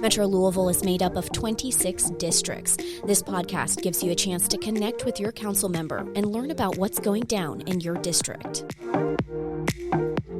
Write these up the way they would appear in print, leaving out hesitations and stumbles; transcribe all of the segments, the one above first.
Metro Louisville is made up of 26 districts. This podcast gives you a chance to connect with your council member and learn about what's going down in your district.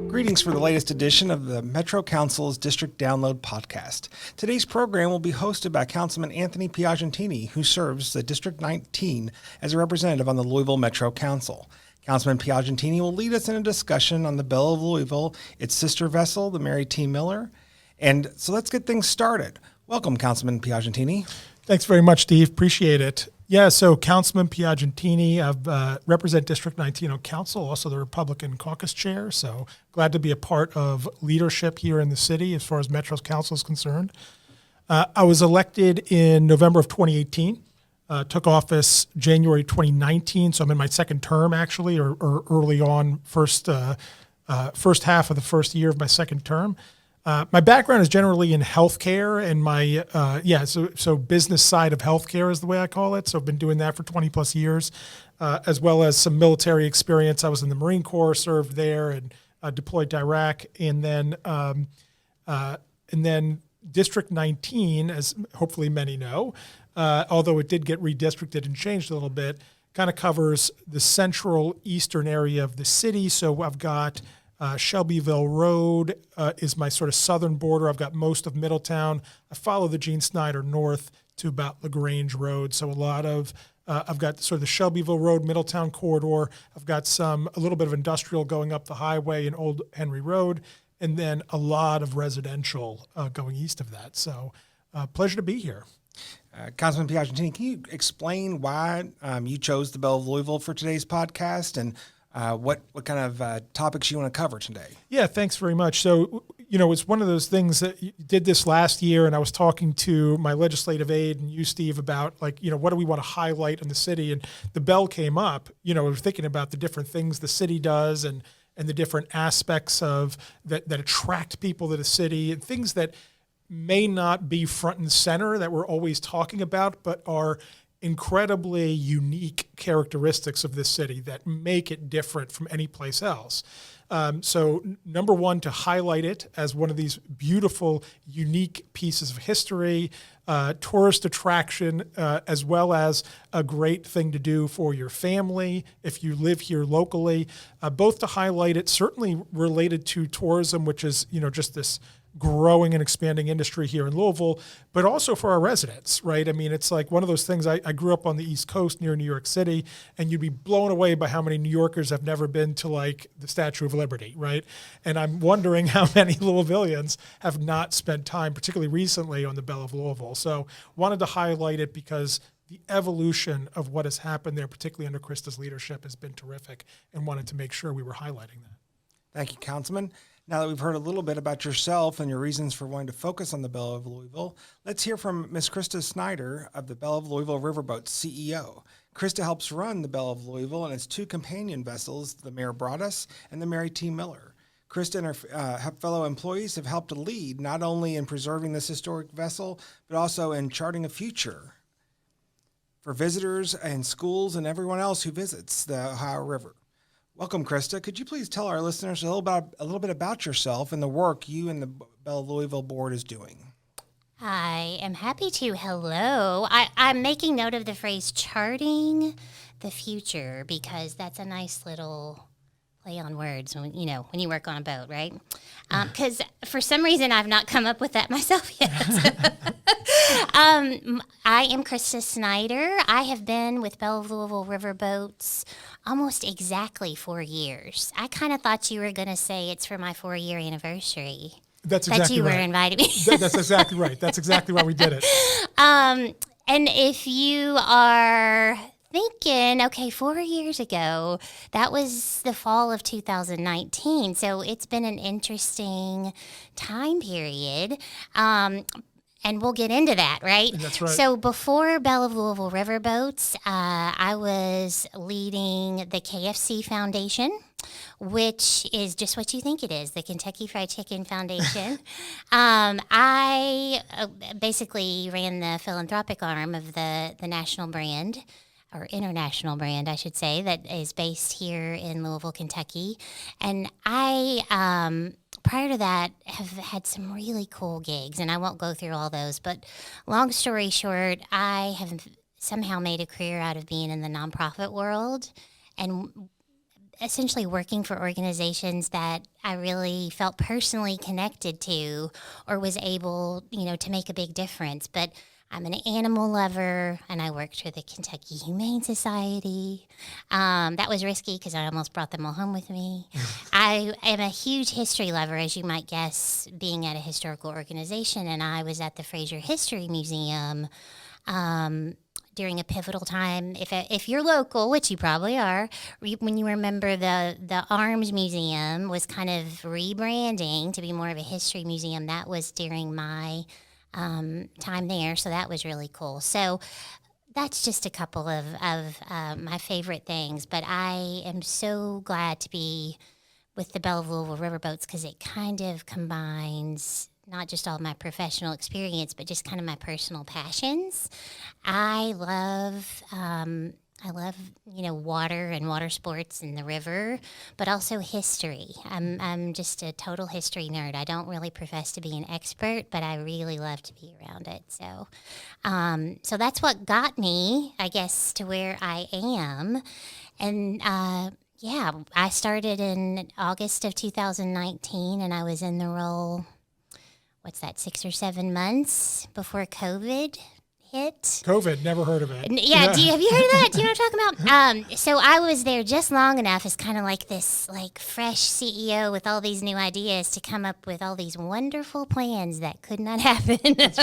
Greetings for the latest edition of the Metro Council's District Download podcast. Today's program will be hosted by Councilman Anthony Piagentini, who serves the District 19 as a representative on the Louisville Metro Council. Councilman Piagentini will lead us in a discussion on the Belle of Louisville, its sister vessel, the Mary T. Miller. And so let's get things started. Welcome, Councilman Piagentini. Thanks very much, Steve. Appreciate it. Yeah, so Councilman Piagentini, I represent District 19 on council, also the Republican caucus chair. So glad to be a part of leadership here in the city as far as Metro's council is concerned. I was elected in November of 2018, took office January 2019. So I'm in my second term, actually, or early on, first half of the first year of my second term. My background is generally in healthcare, and my so business side of healthcare is the way I call it. So I've been doing that for 20 plus years, as well as some military experience. I was in the Marine Corps, served there, and deployed to Iraq, and then District 19, as hopefully many know, although it did get redistricted and changed a little bit, kind of covers the central eastern area of the city. So I've got Shelbyville Road is my sort of southern border. I've got most of Middletown. I follow the Snider north to about LaGrange Road. So a lot of, I've got sort of the Shelbyville Road, Middletown corridor. I've got a little bit of industrial going up the highway and Old Henry Road, and then a lot of residential going east of that. So pleasure to be here. Councilman Piagentini, can you explain why you chose the Belle of Louisville for today's podcast and what kind of topics you want to cover today? Yeah, thanks very much. So, it's one of those things that you did this last year, and I was talking to my legislative aide and you, Steve, about what do we want to highlight in the city? And the Belle came up. We're thinking about the different things the city does and the different aspects of that attract people to the city, and things that may not be front and center that we're always talking about, but are incredibly unique characteristics of this city that make it different from any place else. So number one, to highlight it as one of these beautiful, unique pieces of history, tourist attraction, as well as a great thing to do for your family if you live here locally, both to highlight it, certainly related to tourism, which is, just this growing and expanding industry here in Louisville, but also for our residents, right? I mean, it's like one of those things. I grew up on the East Coast near New York City, and you'd be blown away by how many New Yorkers have never been to like the Statue of Liberty, right? And I'm wondering how many Louisvillians have not spent time, particularly recently, on the Belle of Louisville. So wanted to highlight it because the evolution of what has happened there, particularly under Krista's leadership, has been terrific, and wanted to make sure we were highlighting that. Thank you, Councilman. Now that we've heard a little bit about yourself and your reasons for wanting to focus on the Belle of Louisville, let's hear from Ms. Krista Snider of the Belle of Louisville Riverboats CEO. Krista helps run the Belle of Louisville and its two companion vessels, the Mare Broadus and the Mary T. Miller. Krista and her fellow employees have helped to lead not only in preserving this historic vessel, but also in charting a future for visitors and schools and everyone else who visits the Ohio River. Welcome, Krista. Could you please tell our listeners a little bit about yourself and the work you and the Belle of Louisville board is doing? I am happy to. Hello. I'm making note of the phrase charting the future because that's a nice little play on words when you work on a boat, right? Because for some reason I've not come up with that myself yet. I am Krista Snider. I have been with Belle of Louisville Riverboats almost exactly 4 years. I kind of thought you were going to say it's for my 4-year anniversary. That's exactly right. That you were inviting me. That's exactly right. That's exactly why we did it. And if you are thinking, okay, 4 years ago, that was the fall of 2019. So it's been an interesting time period. And we'll get into that, right? That's right. So before Belle of Louisville Riverboats, I was leading the KFC Foundation, which is just what you think it is, the Kentucky Fried Chicken Foundation. I basically ran the philanthropic arm of the national brand or international brand, I should say, that is based here in Louisville, Kentucky. And I, prior to that, have had some really cool gigs, and I won't go through all those. But long story short, I have somehow made a career out of being in the nonprofit world and essentially working for organizations that I really felt personally connected to or was able, to make a big difference. But I'm an animal lover, and I worked for the Kentucky Humane Society. That was risky because I almost brought them all home with me. I am a huge history lover, as you might guess, being at a historical organization, and I was at the Fraser History Museum during a pivotal time. If you're local, which you probably are, when you remember the Arms Museum was kind of rebranding to be more of a history museum, that was during my time there, so that was really cool. So that's just a couple of my favorite things, but I am so glad to be with the Belle of Louisville Riverboats because it kind of combines not just all my professional experience, but just kind of my personal passions. I love water and water sports and the river, but also history. I'm just a total history nerd. I don't really profess to be an expert, but I really love to be around it. So that's what got me, I guess, to where I am. And I started in August of 2019, and I was in the role, 6 or 7 months before COVID hit. COVID, never heard of it. Yeah, have you heard of that? Do you know what I'm talking about? So I was there just long enough as kind of like this fresh CEO with all these new ideas to come up with all these wonderful plans that could not happen. That's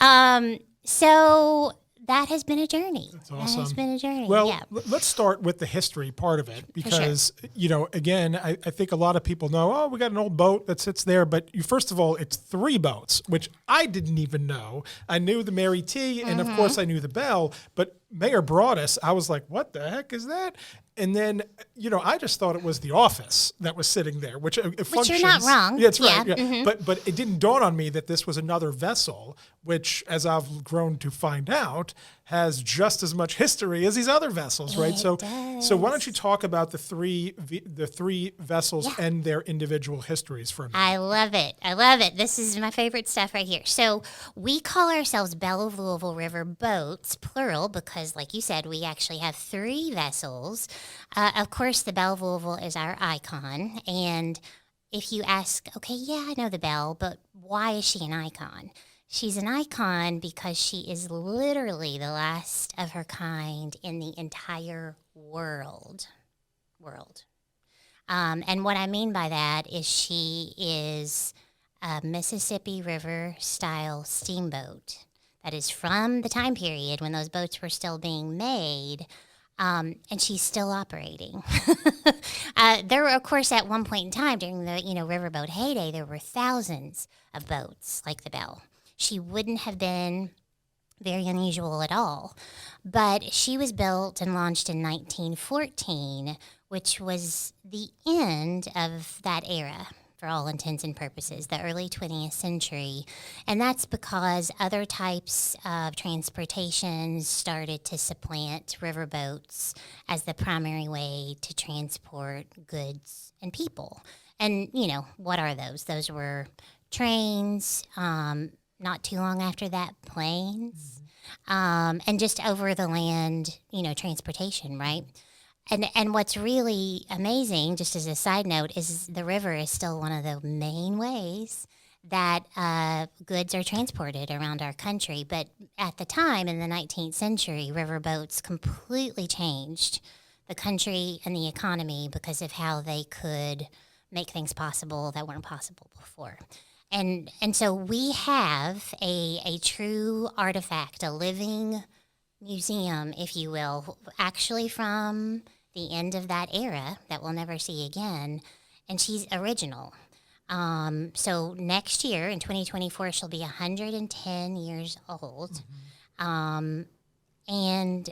right. So that has been a journey. That's awesome. That has been a journey. Well, yeah. let's start with the history part of it because, sure. Again, I think a lot of people know, we got an old boat that sits there. But first of all, it's 3 boats, which I didn't even know. I knew the Mary T, and of course I knew the Belle, but Mayor brought us. I was like, what the heck is that? And then, I just thought it was the office that was sitting there, which functions. Which you're not wrong. Yeah, that's right. Yeah. Yeah. Mm-hmm. But it didn't dawn on me that this was another vessel, which, as I've grown to find out, has just as much history as these other vessels, right? It So why don't does. you talk about the three vessels and their individual histories for a minute? I love it. This is my favorite stuff right here. So we call ourselves Belle of Louisville Riverboats, plural, because like you said, we actually have 3 vessels. Of course, the Belle of Louisville is our icon. And if you ask, okay, yeah, I know the Belle, but why is she an icon? She's an icon because she is literally the last of her kind in the entire world. And what I mean by that is she is a Mississippi River style steamboat that is from the time period when those boats were still being made. And she's still operating. There were, of course, at one point in time during the riverboat heyday, there were thousands of boats like the Belle. She wouldn't have been very unusual at all. But she was built and launched in 1914, which was the end of that era, for all intents and purposes, the early 20th century. And that's because other types of transportation started to supplant riverboats as the primary way to transport goods and people. And, what are those? Those were trains, not too long after that, planes, and just over the land, transportation, right? And what's really amazing, just as a side note, is the river is still one of the main ways that goods are transported around our country. But at the time, in the 19th century, riverboats completely changed the country and the economy because of how they could make things possible that weren't possible before. And so we have a true artifact, a living museum, if you will, actually from the end of that era that we'll never see again, and she's original. So next year, in 2024, she'll be 110 years old. And,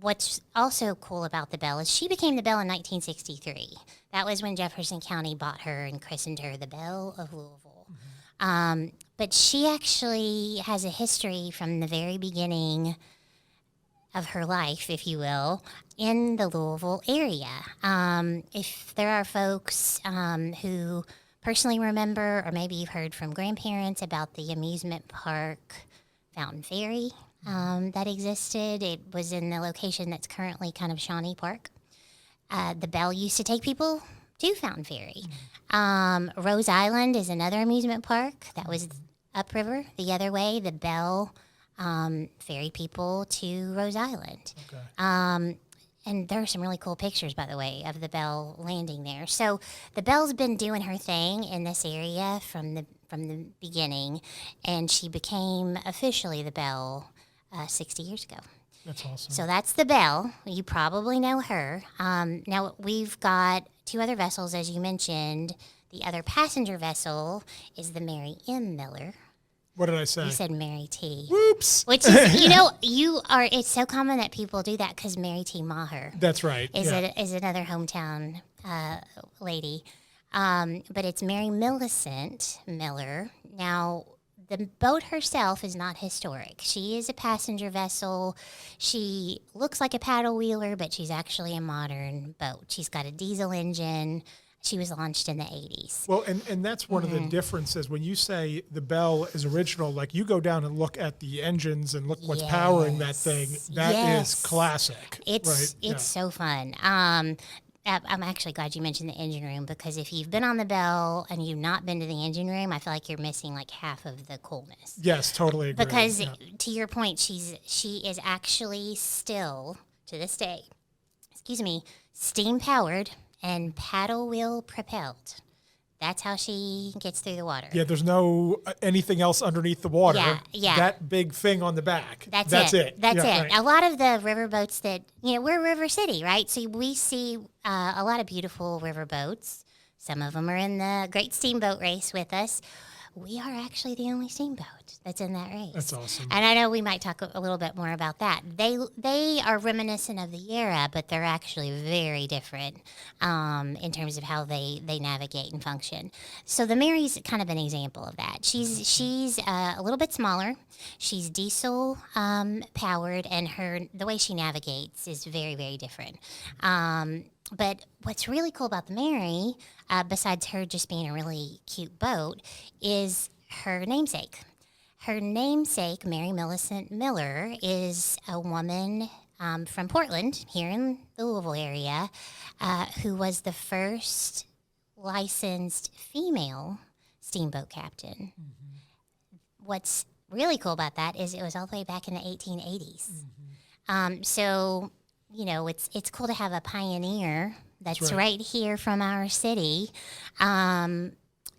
what's also cool about the Belle is she became the Belle in 1963. That was when Jefferson County bought her and christened her the Belle of Louisville. But she actually has a history from the very beginning of her life, if you will, in the Louisville area. If there are folks who personally remember, or maybe you've heard from grandparents about the amusement park Fountain Ferry that existed. It was in the location that's currently kind of Shawnee Park. The Belle used to take people to Fountain Ferry. Rose Island is another amusement park that was upriver the other way. The Belle ferried people to Rose Island. Okay. And there are some really cool pictures, by the way, of the Belle landing there. So the Belle's been doing her thing in this area from the beginning, and she became officially the Belle 60 years ago. That's awesome. So that's the Belle. You probably know her. Now we've got 2 other vessels, as you mentioned. The other passenger vessel is the Mary M. Miller. What did I say? You said Mary T. Whoops. Which is, it's so common that people do that because Mary T. Maher That's right. is another hometown lady. But it's Mary Millicent Miller. Now, the boat herself is not historic. She is a passenger vessel. She looks like a paddle wheeler, but she's actually a modern boat. She's got a diesel engine. She was launched in the 80s. Well, and that's one of the differences. When you say the Belle is original, like you go down and look at the engines and look what's powering that thing. That is classic. It's so fun. I'm actually glad you mentioned the engine room, because if you've been on the Belle and you've not been to the engine room, I feel like you're missing like half of the coolness. Yes, totally agree. Because to your point, she is actually still, to this day, steam powered and paddle wheel propelled. That's how she gets through the water. Yeah, there's no anything else underneath the water. Yeah. That big thing on the back. That's it. That's it. Right. A lot of the riverboats that, we're River City, right? So we see a lot of beautiful riverboats. Some of them are in the Great Steamboat Race with us. We are actually the only steamboat that's in that race. That's awesome. And I know we might talk a little bit more about that. They are reminiscent of the era, but they're actually very different in terms of how they navigate and function. So the Mary's kind of an example of that. She's a little bit smaller. She's diesel powered, and the way she navigates is very, very different. But what's really cool about the Mary, besides her just being a really cute boat, is her namesake. Her namesake, Mary Millicent Miller, is a woman from Portland, here in the Louisville area, who was the first licensed female steamboat captain. Mm-hmm. What's really cool about that is it was all the way back in the 1880s. Mm-hmm. So, it's cool to have a pioneer that's right here from our city.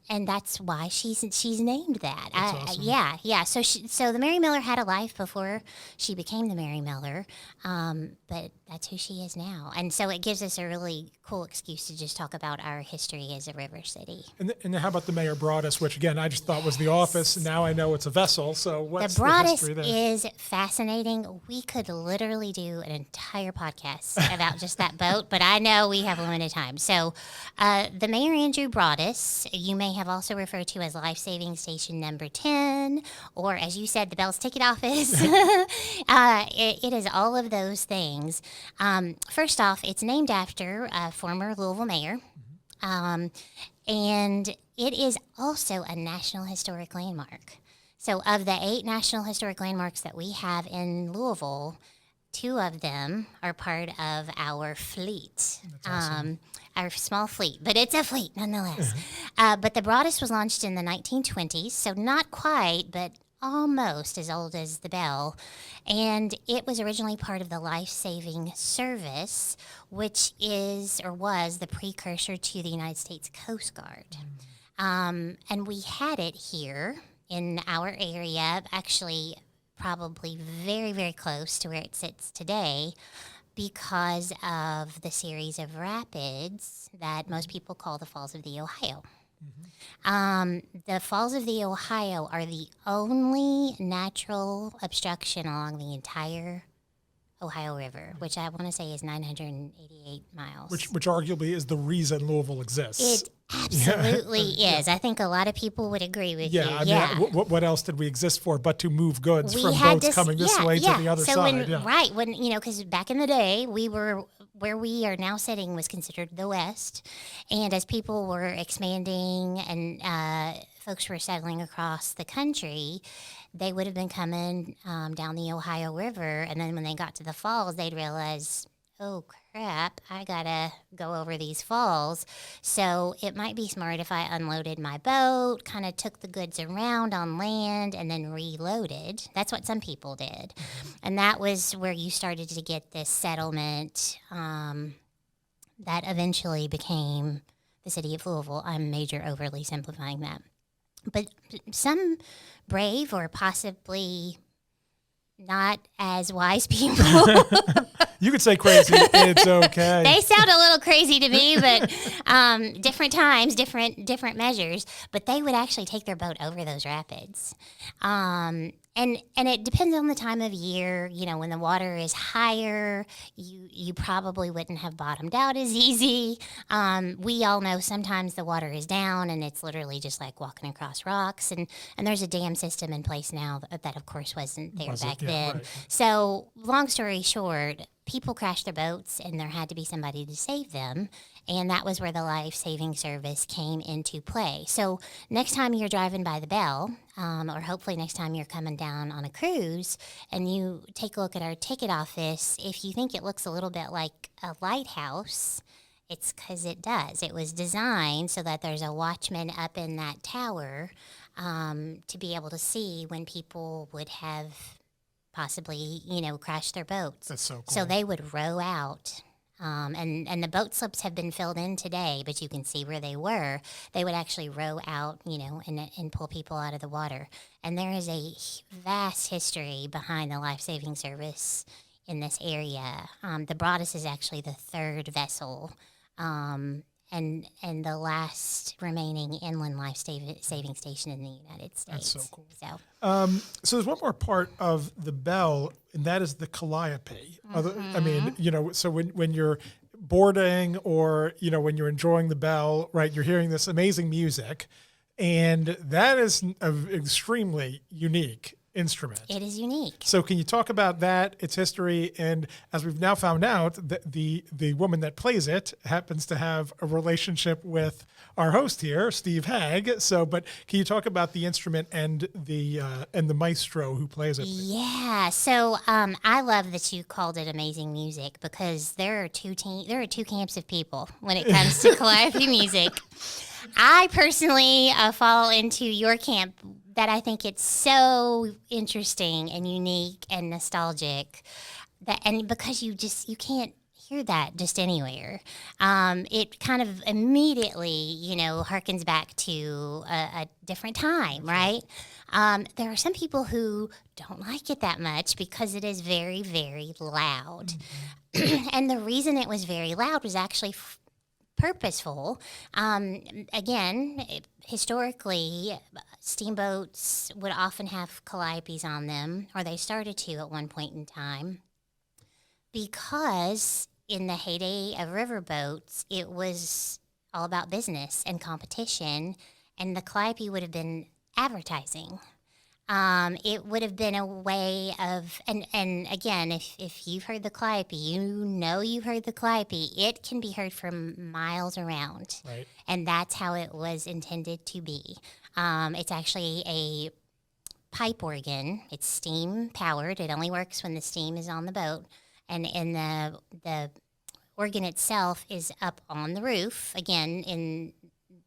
And that's why she's named that. That's awesome. Yeah. So the Mary Miller had a life before she became the Mary Miller, but that's who she is now. And so it gives us a really cool excuse to just talk about our history as a river city. And how about the Mayor Broadus, which again I just thought was the office, and now I know it's a vessel. So what's the Broadus history there? is fascinating. We could literally do an entire podcast about just that boat, but I know we have limited time. So the Mayor Andrew Broadus, you may have also referred to as Life-Saving Station number 10, or as you said, the Belle's Ticket Office. It is all of those things. First off, it's named after a former Louisville mayor, and it is also a National Historic Landmark. So of the 8 National Historic Landmarks that we have in Louisville, 2 of them are part of our fleet. That's awesome. Our small fleet, but it's a fleet nonetheless. But the Broadus was launched in the 1920s, so not quite, but almost as old as the Belle. And it was originally part of the Life-Saving Service, which is or was the precursor to the United States Coast Guard. And we had it here in our area, actually probably very, very close to where it sits today, because of the series of rapids that most people call the Falls of the Ohio. Mm-hmm. The Falls of the Ohio are the only natural obstruction along the entire Ohio River, which I want to say is 988 miles. Which arguably is the reason Louisville exists. It Absolutely is. I think a lot of people would agree with you. I mean, what else did we exist for but to move goods from boats coming this way to the other side? Right, when, because back in the day, we were, where we are now sitting was considered the West. And as people were expanding and folks were settling across the country, they would have been coming down the Ohio River. And then when they got to the falls, they'd realize, oh crap, I gotta go over these falls. So it might be smart if I unloaded my boat, kind of took the goods around on land, and then reloaded. That's what some people did. And that was where you started to get this settlement that eventually became the city of Louisville. I'm major overly simplifying that. But some brave or possibly not as wise people. You could say crazy. It's okay. They sound a little crazy to me, but different times, different measures. But they would actually take their boat over those rapids. And it depends on the time of year. When the water is higher, you probably wouldn't have bottomed out as easy. We all know sometimes the water is down and it's literally just like walking across rocks. And there's a dam system in place now that of course wasn't there back then. Right. So long story short, people crashed their boats and there had to be somebody to save them. And that was where the life-saving service came into play. So next time you're driving by the Belle, or hopefully next time you're coming down on a cruise and you take a look at our ticket office, if you think it looks a little bit like a lighthouse, it's because it does. It was designed so that there's a watchman up in that tower to be able to see when people would have possibly, crashed their boats. That's so cool. So they would row out. And the boat slips have been filled in today, but you can see where they were. They would actually row out, and pull people out of the water. And there is a vast history behind the life-saving service in this area. The Broadus is actually the third vessel, and the last remaining inland life-saving station in the United States. That's so cool. So there's one more part of the Belle, and that is the calliope. I mean, so when you're boarding or, when you're enjoying the Belle, right, you're hearing this amazing music, and that is an extremely unique instrument. It is unique. So can you talk about that, its history, and as we've now found out, the woman that plays it happens to have a relationship with our host here, Steve Hagg. So, but can you talk about the instrument and the maestro who plays it? Yeah. So I love that you called it amazing music because there are two camps of people when it comes to calliope music. I personally fall into your camp that I think it's so interesting and unique and nostalgic and because you can't hear that just anywhere. It kind of immediately, harkens back to a different time, right? There are some people who don't like it that much because it is very, very loud. Mm-hmm. And the reason it was very loud was actually purposeful. Again, historically, steamboats would often have calliopes on them, or they started to at one point in time, because in the heyday of riverboats, it was all about business and competition, and the calliope would have been advertising. It would have been a way of, and again, if you've heard the calliope, you've heard the calliope. It can be heard from miles around, right? And that's how it was intended to be. It's actually a pipe organ. It's steam powered. It only works when the steam is on the boat, and the organ itself is up on the roof again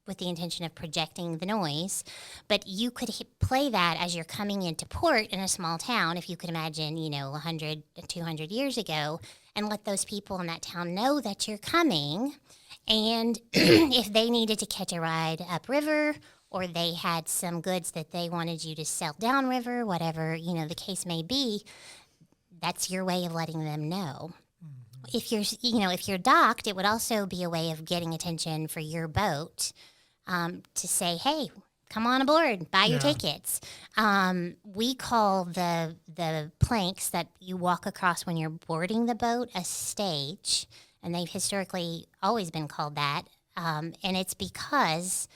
with the intention of projecting the noise, but you could play that as you're coming into port in a small town, if you could imagine, 100, 200 years ago, and let those people in that town know that you're coming. And if they needed to catch a ride upriver, or they had some goods that they wanted you to sell downriver, whatever, the case may be, that's your way of letting them know. Mm-hmm. If you're docked, it would also be a way of getting attention for your boat. To say, hey, come on aboard, buy your tickets. We call the planks that you walk across when you're boarding the boat a stage, and they've historically always been called that. And it's because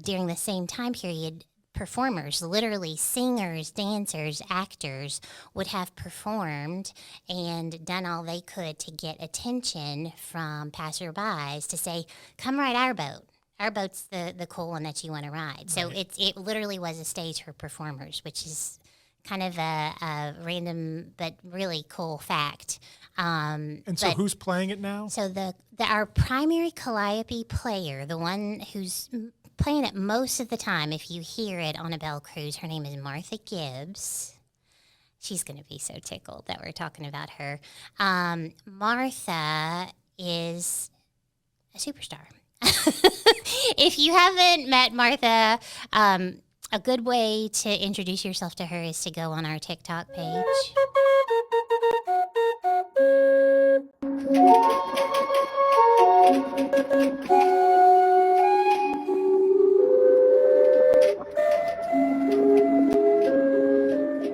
during the same time period, performers, literally singers, dancers, actors, would have performed and done all they could to get attention from passerbys to say, come ride our boat. Our boat's the cool one that you want to ride. So it literally was a stage for performers, which is kind of a random but really cool fact. So who's playing it now? So our primary calliope player, the one who's playing it most of the time, if you hear it on a Belle cruise, her name is Martha Gibbs. She's going to be so tickled that we're talking about her. Martha is a superstar. If you haven't met Martha, a good way to introduce yourself to her is to go on our TikTok page.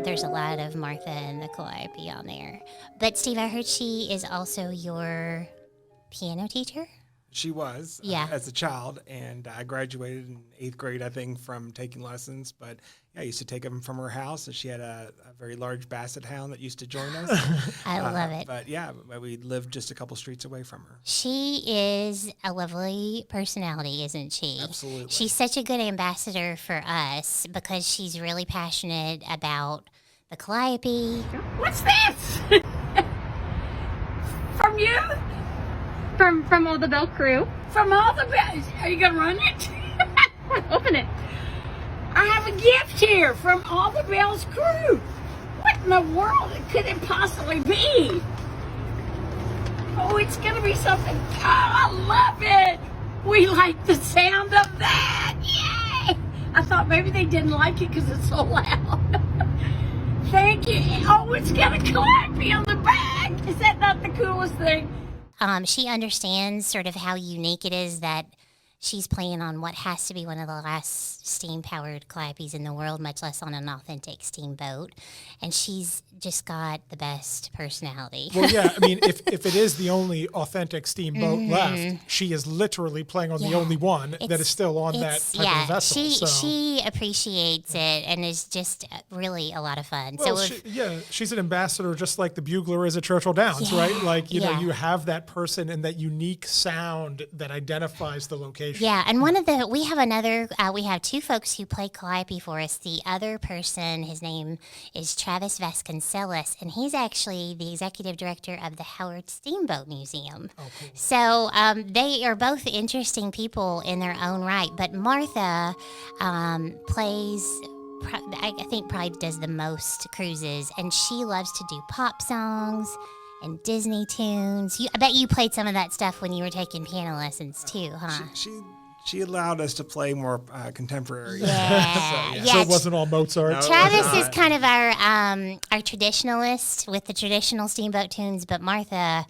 There's a lot of Martha and the Calliope on there. But Steve, I heard she is also your piano teacher? She was as a child, and I graduated in 8th grade, I think, from taking lessons. But I used to take them from her house, and she had a very large basset hound that used to join us. I love it. But we lived just a couple streets away from her. She is a lovely personality, isn't she? Absolutely. She's such a good ambassador for us because she's really passionate about the Calliope. What's this? From you? From all the Belle crew. From all the Belle? Are you gonna run it? Open it. I have a gift here from all the Belle's crew. What in the world could it possibly be? Oh, it's gonna be something. Oh, I love it. We like the sound of that. Yay! I thought maybe they didn't like it because it's so loud. Thank you. Oh, it's got a calliope on the back. Is that not the coolest thing? She understands sort of how unique it is that she's playing on what has to be one of the last steam-powered calliopes in the world, much less on an authentic steamboat. And she's just got the best personality. Well, yeah, I mean, if it is the only authentic steamboat left, she is literally playing on the only one that is still on that type of vessel. She appreciates it and is just really a lot of fun. Well, she's an ambassador just like the bugler is at Churchill Downs, right? Like, you know, you have that person and that unique sound that identifies the location. Yeah, and we have two folks who play calliope for us. The other person, his name is Travis Vasconcelos, and he's actually the executive director of the Howard Steamboat Museum. Oh, cool. So they are both interesting people in their own right. But Martha plays, I think, probably does the most cruises, and she loves to do pop songs and Disney tunes. I bet you played some of that stuff when you were taking piano lessons too, huh? She allowed us to play more contemporary. Yeah. So it wasn't all Mozart. No, Travis is kind of our traditionalist with the traditional steamboat tunes, but Martha,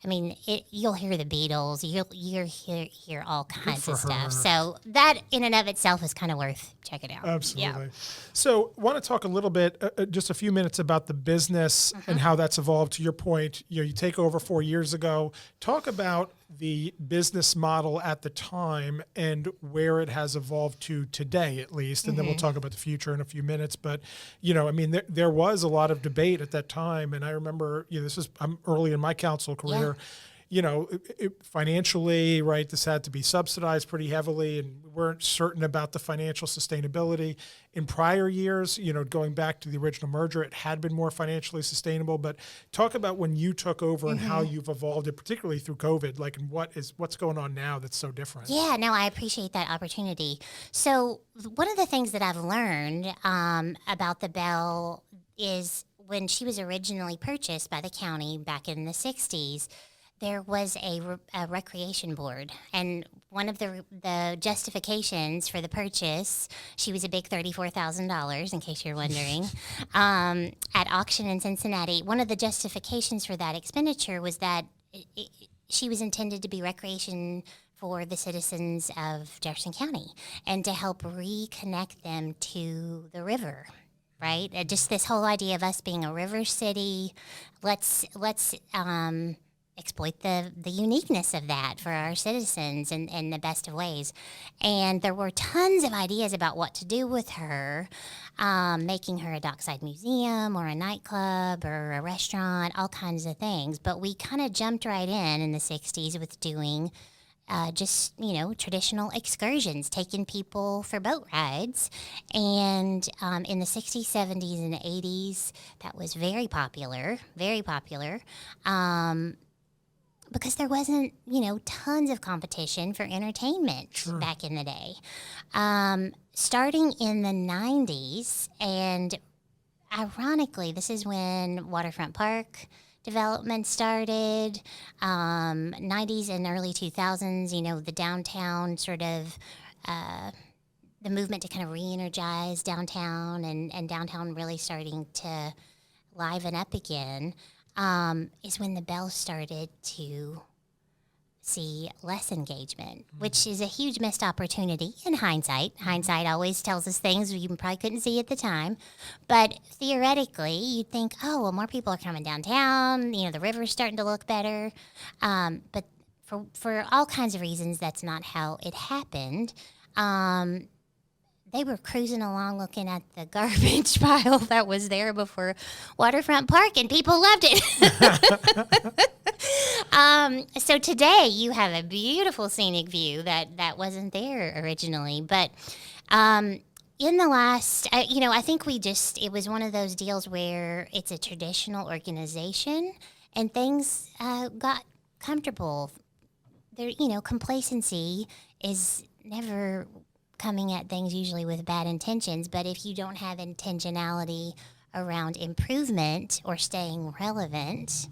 I mean, you'll hear the Beatles, you'll hear all kinds of stuff. So that in and of itself is kind of worth checking out. Absolutely. Yeah. So I want to talk a little bit, just a few minutes about the business and how that's evolved. To your point, you take over 4 years ago. Talk about the business model at the time and where it has evolved to today, at least. And then we'll talk about the future in a few minutes. But, I mean, there was a lot of debate at that time. And I remember, I'm early in my council career. Financially, right, this had to be subsidized pretty heavily, and we weren't certain about the financial sustainability. In prior years, going back to the original merger, it had been more financially sustainable. But talk about when you took over and how you've evolved it, particularly through COVID, like, and what's going on now that's so different. Yeah, no, I appreciate that opportunity. So one of the things that I've learned about the Belle is when she was originally purchased by the county back in the 60s, there was a recreation board, and one of the justifications for the purchase, she was a big $34,000, in case you're wondering, at auction in Cincinnati. One of the justifications for that expenditure was that she was intended to be recreation for the citizens of Jefferson County and to help reconnect them to the river. Right? Just this whole idea of us being a river city. Let's exploit the uniqueness of that for our citizens in the best of ways. And there were tons of ideas about what to do with her, making her a dockside museum or a nightclub or a restaurant, all kinds of things. But we kind of jumped right in the 60s with doing just, traditional excursions, taking people for boat rides. And in the 60s, 70s, and 80s, that was very popular, because there wasn't, tons of competition for entertainment back in the day. Starting in the 90s, and ironically, this is when Waterfront Park development started, 90s and early 2000s, the downtown sort of, the movement to kind of re-energize downtown and downtown really starting to liven up again, is when the Belle started to see less engagement, which is a huge missed opportunity in hindsight. Hindsight always tells us things you probably couldn't see at the time. But theoretically, you'd think, oh, well, more people are coming downtown. The river's starting to look better. But for all kinds of reasons, that's not how it happened. They were cruising along looking at the garbage pile that was there before Waterfront Park, and people loved it. So today you have a beautiful scenic view that wasn't there originally. But in the last, I think it was one of those deals where it's a traditional organization and things got comfortable. There, complacency is never coming at things usually with bad intentions, but if you don't have intentionality around improvement or staying relevant,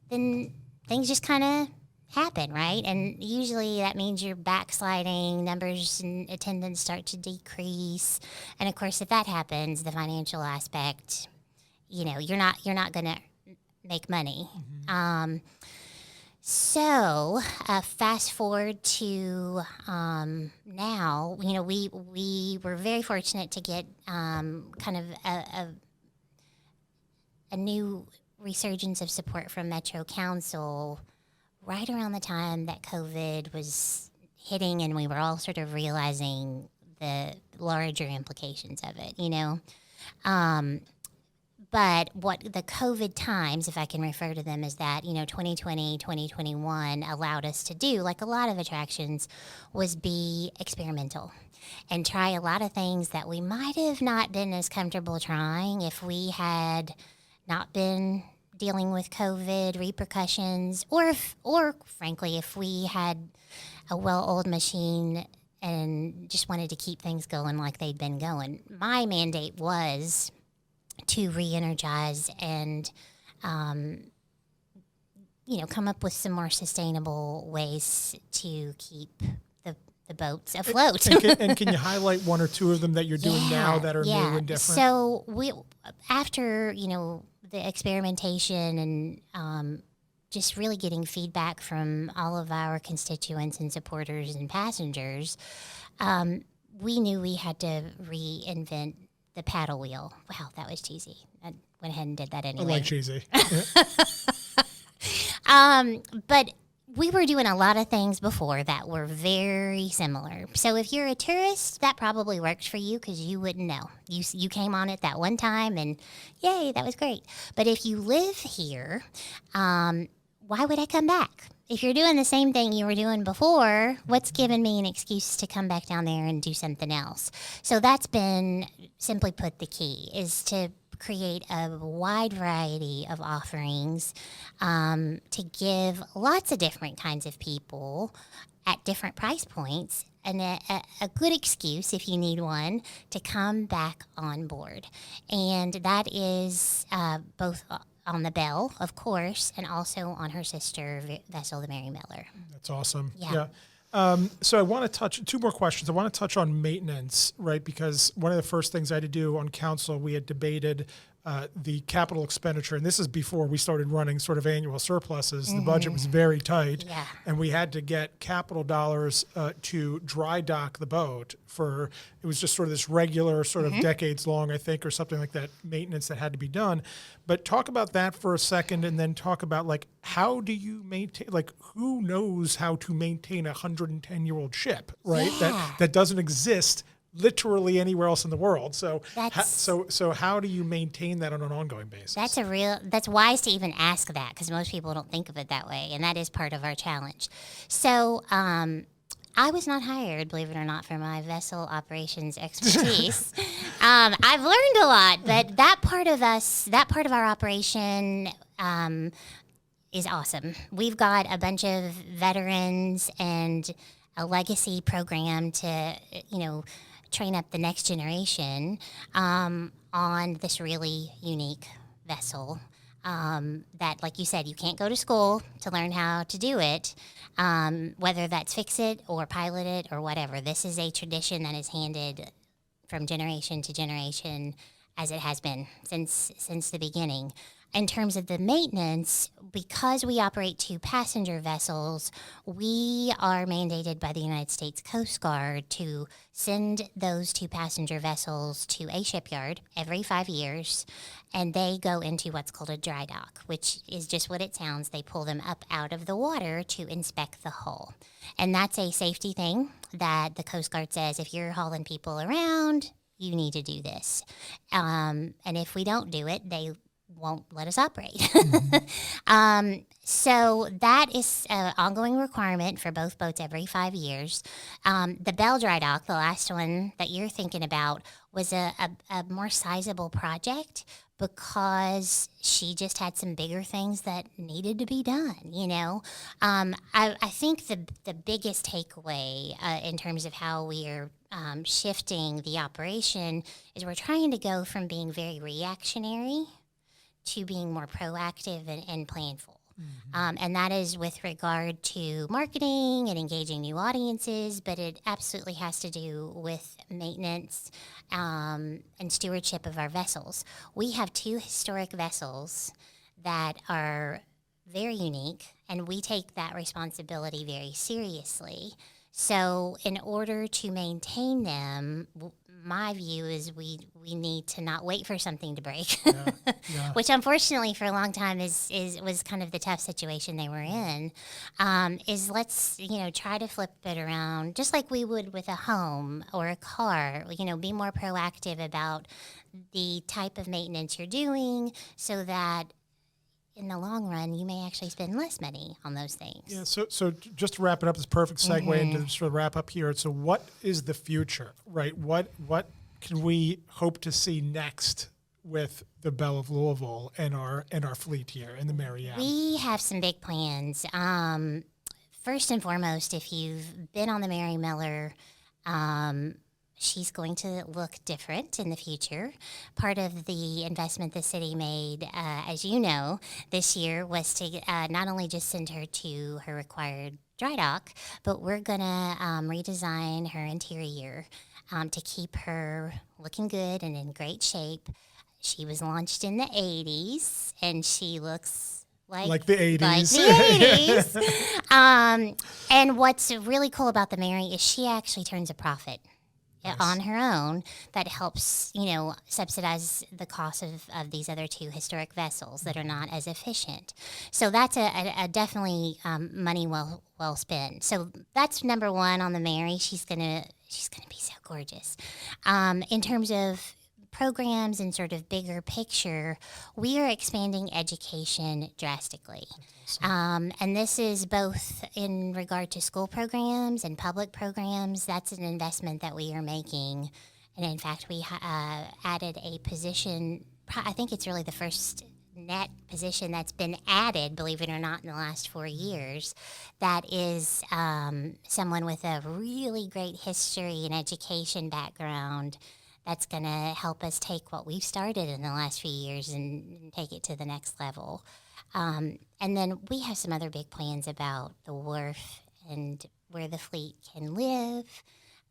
then things just kind of happen, right? And usually that means you're backsliding, numbers and attendance start to decrease. And of course, if that happens, the financial aspect, you're not going to make money. Mm-hmm. So fast forward to now, we were very fortunate to get kind of a new resurgence of support from Metro Council right around the time that COVID was hitting, and we were all sort of realizing the larger implications of it, But what the COVID times, if I can refer to them as that, 2020, 2021 allowed us to do, like a lot of attractions, was be experimental and try a lot of things that we might have not been as comfortable trying if we had not been dealing with COVID repercussions, or frankly, if we had a well-oiled machine and just wanted to keep things going like they'd been going. My mandate was to re-energize and, come up with some more sustainable ways to keep the boats afloat. And can you highlight one or two of them that you're doing now that are new and different? So after, the experimentation and just really getting feedback from all of our constituents and supporters and passengers, we knew we had to reinvent the paddle wheel. Wow, that was cheesy. I went ahead and did that anyway. I like cheesy. But we were doing a lot of things before that were very similar. So if you're a tourist, that probably works for you because you wouldn't know. You came on it that one time and yay, that was great. But if you live here, why would I come back? If you're doing the same thing you were doing before, what's giving me an excuse to come back down there and do something else? So that's been, simply put, the key, is to create a wide variety of offerings to give lots of different kinds of people at different price points and a good excuse, if you need one, to come back on board. And that is both on the Belle, of course, and also on her sister vessel, the Mary Miller. That's awesome. Yeah. So I want to touch two more questions. I want to touch on maintenance, right? Because one of the first things I had to do on council, we had debated the capital expenditure, and this is before we started running sort of annual surpluses. The budget was very tight, and we had to get capital dollars to dry dock the boat for, it was just sort of this regular sort of decades long, I think, or something like that, maintenance that had to be done. But talk about that for a second, and then talk about like, how do you maintain, like, who knows how to maintain a 110-year-old ship, right? That doesn't exist literally anywhere else in the world. So so how do you maintain that on an ongoing basis? That's wise to even ask that, because most people don't think of it that way, and that is part of our challenge. So I was not hired, believe it or not, for my vessel operations expertise. I've learned a lot, but that part of our operation is awesome. We've got a bunch of veterans and a legacy program to, train up the next generation on this really unique vessel that, like you said, you can't go to school to learn how to do it, whether that's fix it or pilot it or whatever. This is a tradition that is handed from generation to generation, as it has been since the beginning. In terms of the maintenance, because we operate 2 passenger vessels, we are mandated by the United States Coast Guard to send those 2 passenger vessels to a shipyard every 5 years, and they go into what's called a dry dock, which is just what it sounds. They pull them up out of the water to inspect the hull. And that's a safety thing that the Coast Guard says, if you're hauling people around, you need to do this. And if we don't do it, they won't let us operate. So that is an ongoing requirement for both boats every 5 years. The Belle dry dock, the last one that you're thinking about, was a more sizable project because she just had some bigger things that needed to be done, I think the biggest takeaway in terms of how we are shifting the operation is we're trying to go from being very reactionary to being more proactive and planful. And that is with regard to marketing and engaging new audiences, but it absolutely has to do with maintenance and stewardship of our vessels. We have 2 historic vessels that are very unique, and we take that responsibility very seriously. So in order to maintain them, my view is we need to not wait for something to break, which unfortunately for a long time was kind of the tough situation they were in. Is let's try to flip it around just like we would with a home or a car. Be more proactive about the type of maintenance you're doing, so that in the long run, you may actually spend less money on those things. Yeah. So just to wrap it up, this perfect segue into sort of wrap up here. So what is the future, right? What can we hope to see next with the Belle of Louisville and our fleet here in the Mary Ann? We have some big plans. First and foremost, if you've been on the Mary Miller, she's going to look different in the future. Part of the investment the city made, as you know, this year was to not only just send her to her required dry dock, but we're going to redesign her interior to keep her looking good and in great shape. She was launched in the 80s, and she looks like the 80s. Like the 80s. And what's really cool about the Mary is she actually turns a profit. Nice. On her own, that helps, subsidize the cost of these other 2 historic vessels that are not as efficient. So that's a definitely money well spent. So that's number 1 on the Mary. She's gonna be so gorgeous. In terms of programs and sort of bigger picture, we are expanding education drastically. Awesome. And this is both in regard to school programs and public programs. That's an investment that we are making. And in fact, we added a position, I think it's really the first net position that's been added, believe it or not, in the last 4 years, that is someone with a really great history and education background that's going to help us take what we've started in the last few years and take it to the next level. And then we have some other big plans about the wharf and where the fleet can live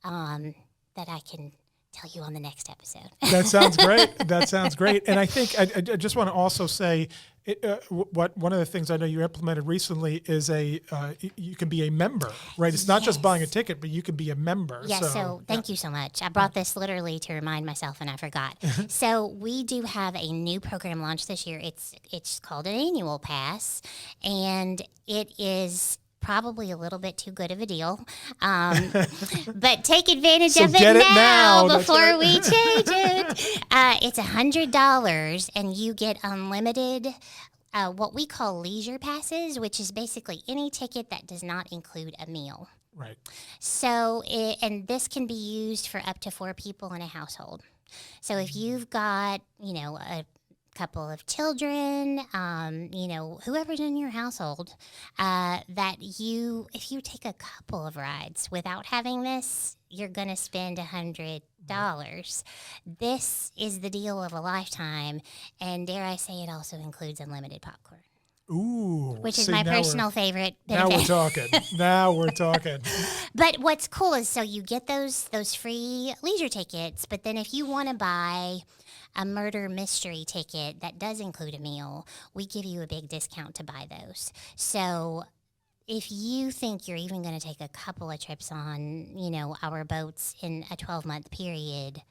that I can tell you on the next episode. That sounds great. That sounds great. And I think I just want to also say one of the things I know you implemented recently is you can be a member, right? It's not just buying a ticket, but you can be a member. Yes, so thank you so much. I brought this literally to remind myself and I forgot. So we do have a new program launched this year. It's called an annual pass, and it is probably a little bit too good of a deal. But take advantage of it now before we change it. It's $100 and you get unlimited what we call leisure passes, which is basically any ticket that does not include a meal. Right. So, and this can be used for up to 4 people in a household. So if you've got, a couple of children, whoever's in your household, if you take a couple of rides without having this, you're going to spend $100. This is the deal of a lifetime, and dare I say, it also includes unlimited popcorn. Ooh, which is my personal favorite benefit. Now we're talking. Now we're talking. But what's cool is so you get those free leisure tickets, but then if you want to buy a murder mystery ticket that does include a meal, we give you a big discount to buy those. So if you think you're even going to take a couple of trips on, our boats in a 12-month period,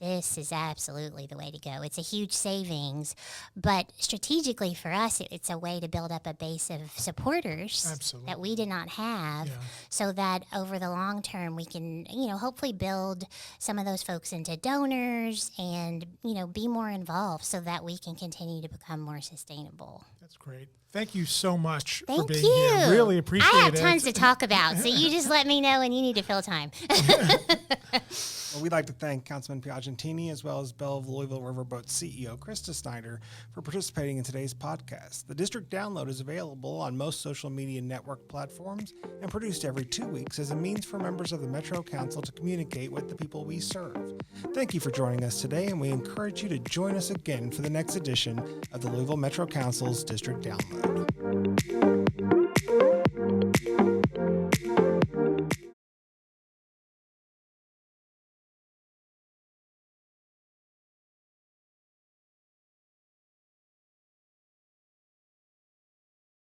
this is absolutely the way to go. It's a huge savings, but strategically for us, it's a way to build up a base of supporters that we did not have, so that over the long term, we can, hopefully build some of those folks into donors and, be more involved so that we can continue to become more sustainable. That's great. Thank you so much for Thank being you. here. Really appreciate it. I have tons to talk about, so you just let me know when you need to fill time. Well, we'd like to thank Councilman Piagentini as well as Belle of Louisville Riverboats CEO Krista Snider for participating in today's podcast. The District Download is available on most social media network platforms and produced every 2 weeks as a means for members of the Metro Council to communicate with the people we serve. Thank you for joining us today, and we encourage you to join us again for the next edition of the Louisville Metro Council's District Download.